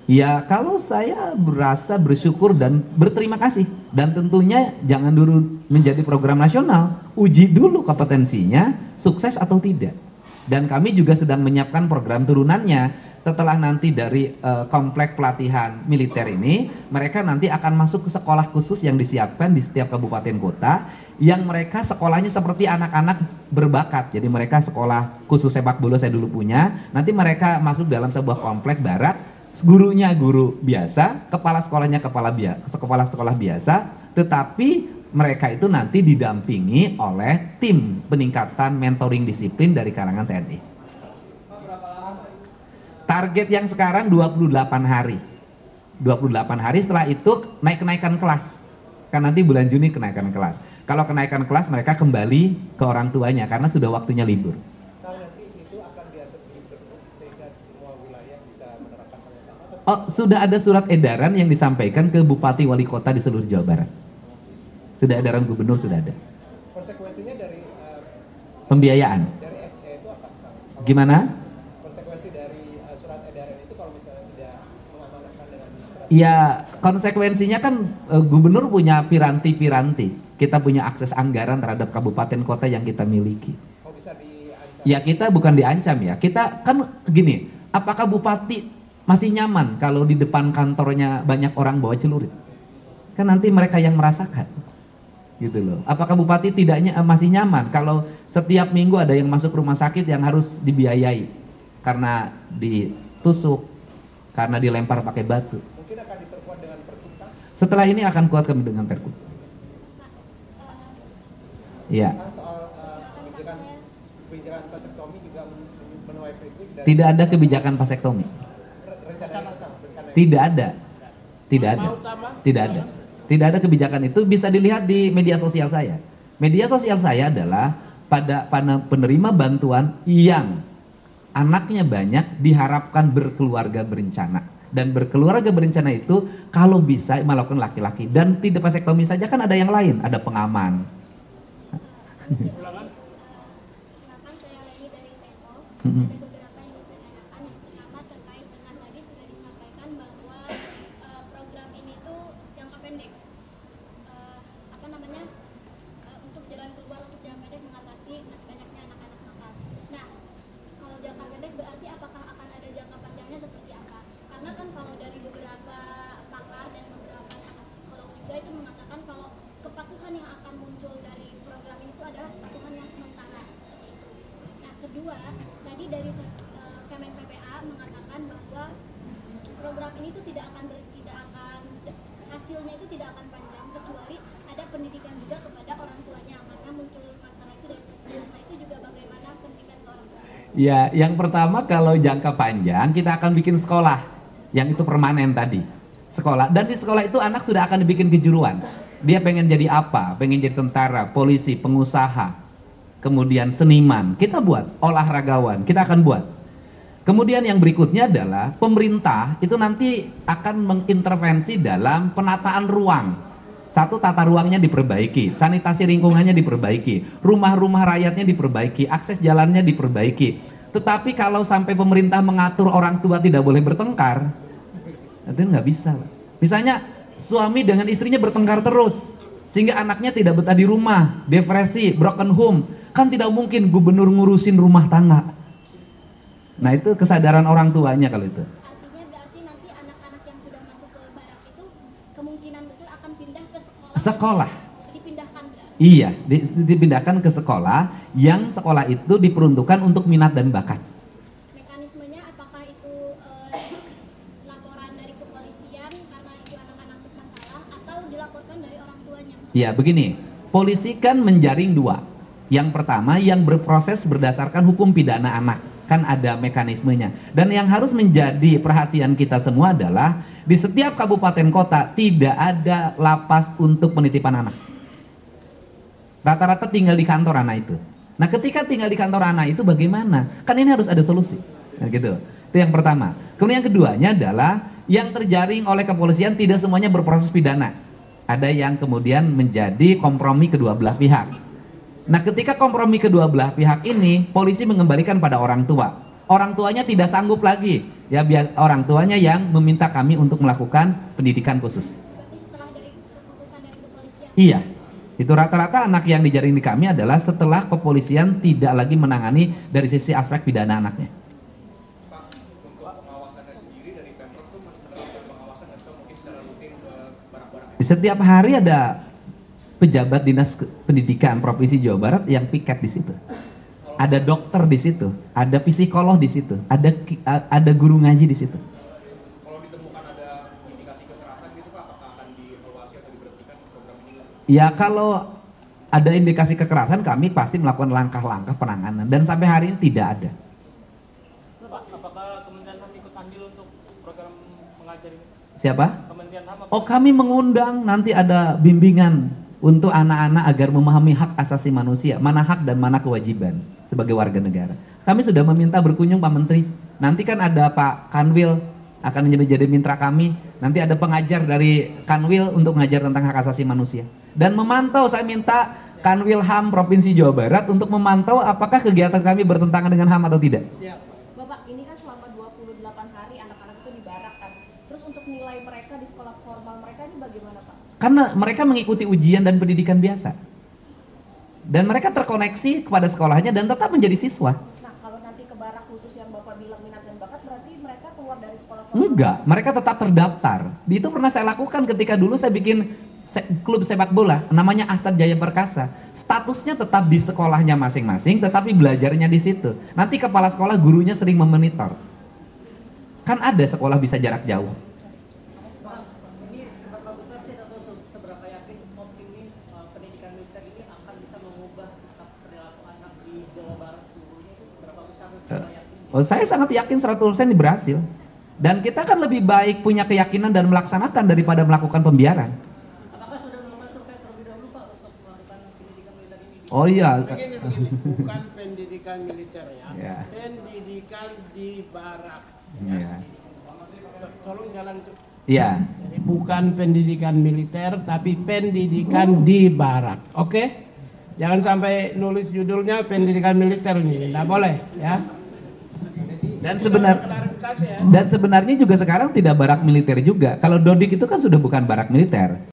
Ya, kalau saya berasa bersyukur dan berterima kasih, dan tentunya jangan dulu menjadi program nasional, uji dulu kompetensinya, sukses atau tidak. Dan kami juga sedang menyiapkan program turunannya. Setelah nanti dari komplek pelatihan militer ini, mereka nanti akan masuk ke sekolah khusus yang disiapkan di setiap kabupaten kota, yang mereka sekolahnya seperti anak-anak berbakat. Jadi mereka sekolah khusus sepak bola saya dulu punya, nanti mereka masuk dalam sebuah komplek barak, gurunya guru biasa, kepala sekolahnya kepala sekolah biasa, tetapi mereka itu nanti didampingi oleh tim peningkatan mentoring disiplin dari kalangan TNI. Target yang sekarang 28 hari. 28 hari, setelah itu kenaikan kelas. Kan nanti bulan Juni kenaikan kelas. Kalau kenaikan kelas mereka kembali ke orang tuanya karena sudah waktunya libur. Oh, sudah ada surat edaran yang disampaikan ke Bupati Wali Kota di seluruh Jawa Barat. Sudah edaran gubernur, sudah ada. Konsekuensinya dari pembiayaan. Dari SE itu apa? Gimana? Konsekuensi dari surat edaran itu kalau misalnya tidak mengamanatkan dengan surat. Ya, konsekuensinya kan gubernur punya piranti-piranti. Kita punya akses anggaran terhadap kabupaten kota yang kita miliki. Oh, bisa diancam. Ya, kita bukan diancam ya. Kita kan gini, apakah bupati masih nyaman kalau di depan kantornya banyak orang bawa celurit? Kan nanti mereka yang merasakan, gitu loh. Apakah bupati masih nyaman kalau setiap minggu ada yang masuk rumah sakit yang harus dibiayai karena ditusuk, karena dilempar pakai batu? Mungkin akan diperkuat dengan pergub. Setelah ini akan kuat kami dengan pergub. Iya. Soal kebijakan vasektomi juga menuai kritik. Tidak ada kebijakan vasektomi. Tidak ada. Tidak ada kebijakan itu, bisa dilihat di media sosial saya. Media sosial saya adalah pada penerima bantuan yang anaknya banyak diharapkan berkeluarga berencana. Dan berkeluarga berencana itu kalau bisa melakukan laki-laki, dan tidak vasektomi saja, kan ada yang lain, ada pengaman. Kenapa saya lagi dari Tempo, ada beberapa yang bisa tanyakan. Yang pertama terkait dengan tadi sudah disampaikan bahwa program ini tuh jangka pendek, untuk jalan keluar, untuk jalan pendek mengatasi banyaknya anak-anak nakal. Nah, kalau jangka pendek berarti apakah akan ada jangka panjangnya seperti apa? Karena kan kalau dari beberapa pakar dan beberapa psikolog juga itu mengatakan kalau kepatuhan yang akan muncul dari program ini itu adalah kepatuhan yang sementara seperti itu. Nah, kedua, tadi dari Kemen PPA mengatakan bahwa program ini itu hasilnya itu tidak akan panjang kecuali ada pendidikan juga kepada orang tuanya, karena muncul masalah itu dari sosial. Nah, itu juga bagaimana pendidikan ke orang tua? Ya, yang pertama kalau jangka panjang kita akan bikin sekolah yang itu permanen tadi. Sekolah, dan di sekolah itu anak sudah akan dibikin kejuruan. Dia pengen jadi apa? Pengen jadi tentara, polisi, pengusaha, kemudian seniman. Kita buat, olahragawan, kita akan buat. Kemudian yang berikutnya adalah pemerintah itu nanti akan mengintervensi dalam penataan ruang. Satu, tata ruangnya diperbaiki, sanitasi lingkungannya diperbaiki, rumah-rumah rakyatnya diperbaiki, akses jalannya diperbaiki. Tetapi kalau sampai pemerintah mengatur orang tua tidak boleh bertengkar, itu nggak bisa. Misalnya suami dengan istrinya bertengkar terus, sehingga anaknya tidak betah di rumah, depresi, broken home. Kan tidak mungkin gubernur ngurusin rumah tangga. Nah, itu kesadaran orang tuanya kalau itu. Artinya berarti nanti anak-anak yang sudah masuk ke barak itu kemungkinan besar akan pindah ke sekolah. Sekolah. Dipindahkan berarti. Iya, dipindahkan ke sekolah yang sekolah itu diperuntukkan untuk minat dan bakat. Mekanismenya apakah itu laporan dari kepolisian karena itu anak-anak bermasalah, atau dilaporkan dari orang tuanya? Iya, begini. Polisi kan menjaring dua. Yang pertama yang berproses berdasarkan hukum pidana anak. Kan ada mekanismenya. Dan yang harus menjadi perhatian kita semua adalah di setiap kabupaten kota tidak ada lapas untuk penitipan anak. Rata-rata tinggal di kantor anak itu. Nah, ketika tinggal di kantor anak itu bagaimana? Kan ini harus ada solusi. Nah, gitu. Itu yang pertama. Kemudian yang keduanya adalah yang terjaring oleh kepolisian tidak semuanya berproses pidana. Ada yang kemudian menjadi kompromi kedua belah pihak. Nah, ketika kompromi kedua belah pihak ini, polisi mengembalikan pada orang tua. Orang tuanya tidak sanggup lagi Ya orang tuanya yang meminta kami untuk melakukan pendidikan khusus. Berarti setelah dari keputusan dari kepolisian. Iya. Itu rata-rata anak yang dijaring di kami adalah setelah kepolisian tidak lagi menangani dari sisi aspek pidana anaknya. Pak, untuk pengawasannya sendiri dari Pemprov tuh masih terlalu pengawasan atau mungkin secara rutin ke barang-barang? Setiap hari ada pejabat dinas pendidikan Provinsi Jawa Barat yang piket di situ. Ada dokter di situ, ada psikolog di situ, ada guru ngaji di situ. Kalau ditemukan ada indikasi kekerasan gitu Pak, apakah akan dievaluasi atau diberhentikan program ini? Ya kalau ada indikasi kekerasan kami pasti melakukan langkah-langkah penanganan dan sampai hari ini tidak ada. Pak, apakah Kementerian HAM ikut andil untuk program mengajar ini? Siapa? Kementerian HAM apa? Oh kami mengundang nanti ada bimbingan untuk anak-anak agar memahami hak asasi manusia, mana hak dan mana kewajiban sebagai warga negara. Kami sudah meminta berkunjung Pak Menteri. Nanti kan ada Pak Kanwil akan menjadi mitra kami. Nanti ada pengajar dari Kanwil untuk mengajar tentang hak asasi manusia. Dan memantau, saya minta Kanwil HAM Provinsi Jawa Barat untuk memantau apakah kegiatan kami bertentangan dengan HAM atau tidak. Bapak, ini kan selama 28 hari anak-anak itu dibarak kan. Terus untuk nilai mereka di sekolah formal mereka ini bagaimana Pak? Karena mereka mengikuti ujian dan pendidikan biasa. Dan mereka terkoneksi kepada sekolahnya dan tetap menjadi siswa. Nah, kalau nanti ke barak khusus yang Bapak bilang minat dan bakat, berarti mereka keluar dari sekolah formal? Enggak, mereka tetap terdaftar. Itu pernah saya lakukan ketika dulu saya bikin klub sepak bola, namanya Asad Jaya Perkasa. Statusnya tetap di sekolahnya masing-masing, tetapi belajarnya di situ. Nanti kepala sekolah gurunya sering memonitor. Kan ada sekolah bisa jarak jauh. Ini seberapa besar sih atau seberapa yakin optimis pendidikan militer ini akan bisa mengubah sikap perilaku anak di Jawa Barat seluruhnya, itu seberapa besar dan seberapa yakin? Oh, saya sangat yakin 100% ini berhasil. Dan kita kan lebih baik punya keyakinan dan melaksanakan daripada melakukan pembiaran. Apakah sudah melakukan survei terlebih dahulu Pak untuk melakukan pendidikan militer ini? Oh iya. Begini, bukan pendidikan militer ya, Ya. pendidikan di barak. Iya. Tolong jalan itu. Iya. Jadi bukan pendidikan militer, tapi pendidikan di barak. Oke? Jangan sampai nulis judulnya pendidikan militer ini, tidak boleh ya. Dan sebenarnya juga sekarang tidak barak militer juga. Kalau Dodik itu kan sudah bukan barak militer.